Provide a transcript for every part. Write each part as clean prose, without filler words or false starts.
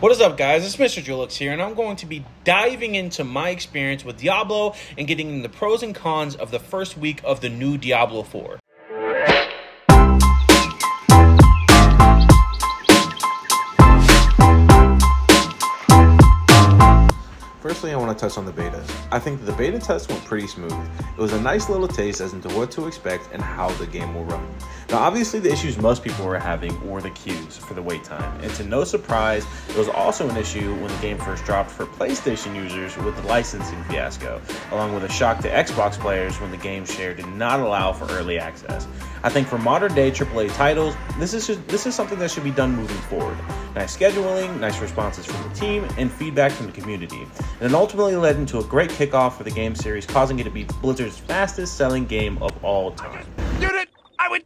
What is up, guys? It's Mr. Julix here, and I'm going to be diving into my experience with Diablo and getting into the pros and cons of the first week of the new Diablo 4. Firstly, I want to touch on the beta. I think that the beta test went pretty smooth. It was a nice little taste as into what to expect and how the game will run. Now, obviously, the issues most people were having were the queues for the wait time. And to no surprise, it was also an issue when the game first dropped for PlayStation users with the licensing fiasco, along with a shock to Xbox players when the game share did not allow for early access. I think for modern day AAA titles, this is something that should be done moving forward. Nice scheduling, nice responses from the team, and feedback from the community. And it ultimately led into a great kickoff for the game series, causing it to be Blizzard's fastest selling game of all time. Unit, I would...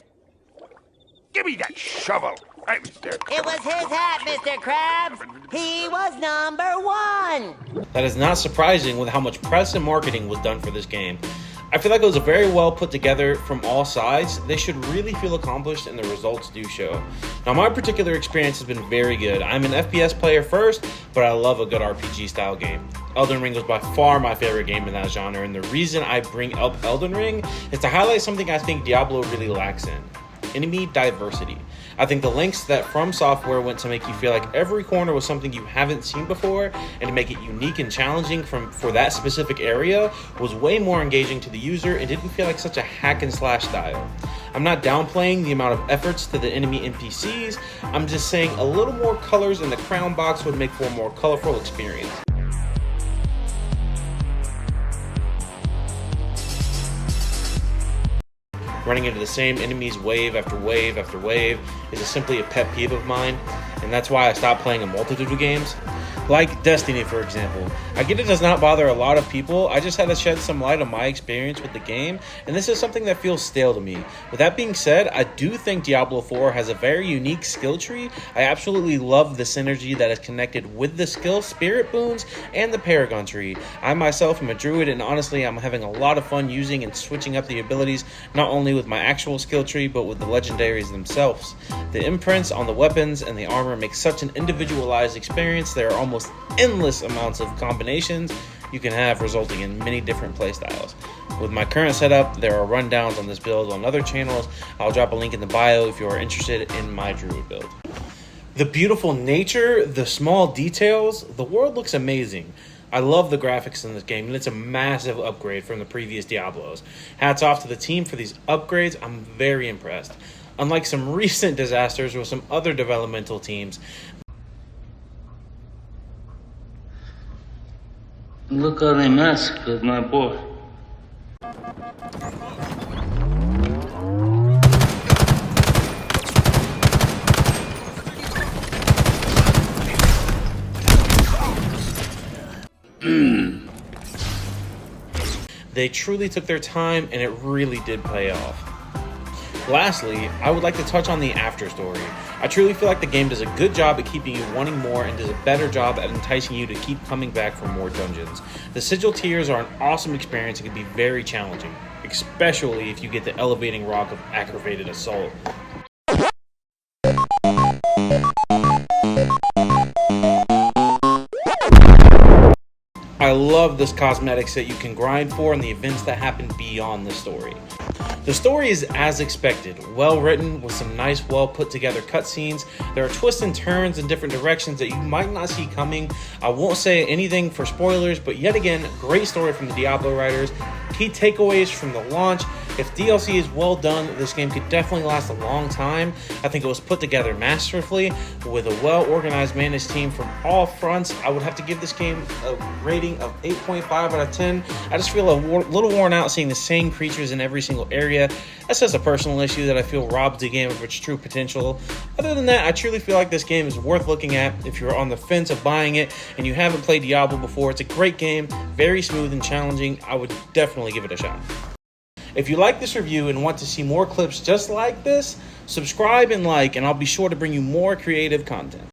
Give me that shovel. It was his hat, Mr. Krabs. He was #1. That is not surprising with how much press and marketing was done for this game. I feel like it was a very well put together from all sides. They should really feel accomplished and the results do show. Now, my particular experience has been very good. I'm an FPS player first, but I love a good RPG style game. Elden Ring was by far my favorite game in that genre, and the reason I bring up Elden Ring is to highlight something I think Diablo really lacks in: enemy diversity. I think the lengths that From Software went to make you feel like every corner was something you haven't seen before and to make it unique and challenging for that specific area was way more engaging to the user and didn't feel like such a hack and slash style. I'm not downplaying the amount of efforts to the enemy NPCs, I'm just saying a little more colors in the crown box would make for a more colorful experience. Running into the same enemies wave after wave after wave is simply a pet peeve of mine, and that's why I stopped playing a multitude of games. Like Destiny, for example. I get it does not bother a lot of people, I just had to shed some light on my experience with the game, and this is something that feels stale to me. With that being said, I do think Diablo 4 has a very unique skill tree. I absolutely love the synergy that is connected with the skill spirit boons and the Paragon tree. I myself am a druid, and honestly I'm having a lot of fun using and switching up the abilities, not only with my actual skill tree, but with the legendaries themselves. The imprints on the weapons and the armor make such an individualized experience. There are almost endless amounts of combinations you can have, resulting in many different playstyles. With my current setup, there are rundowns on this build on other channels. I'll drop a link in the bio if you are interested in my druid build. The beautiful nature, the small details, the world looks amazing. I love the graphics in this game, and it's a massive upgrade from the previous Diablos. Hats off to the team for these upgrades. I'm very impressed. Unlike some recent disasters with some other developmental teams. Look how they massacred my boy. They truly took their time, and it really did pay off. Lastly, I would like to touch on the after story. I truly feel like the game does a good job at keeping you wanting more and does a better job at enticing you to keep coming back for more dungeons. The sigil tiers are an awesome experience and can be very challenging, especially if you get the elevating rock of aggravated assault. I love this cosmetics that you can grind for and the events that happen beyond the story. The story is as expected, well written with some nice, well put together cutscenes. There are twists and turns in different directions that you might not see coming. I won't say anything for spoilers, but yet again, great story from the Diablo writers. Key takeaways from the launch: if DLC is well done, this game could definitely last a long time. I think it was put together masterfully with a well-organized, managed team from all fronts. I would have to give this game a rating of 8.5 out of 10. I just feel a little worn out seeing the same creatures in every single area. That's just a personal issue that I feel robs the game of its true potential. Other than that, I truly feel like this game is worth looking at if you're on the fence of buying it and you haven't played Diablo before. It's a great game, very smooth and challenging. I would definitely give it a shot. If you like this review and want to see more clips just like this, subscribe and like, and I'll be sure to bring you more creative content.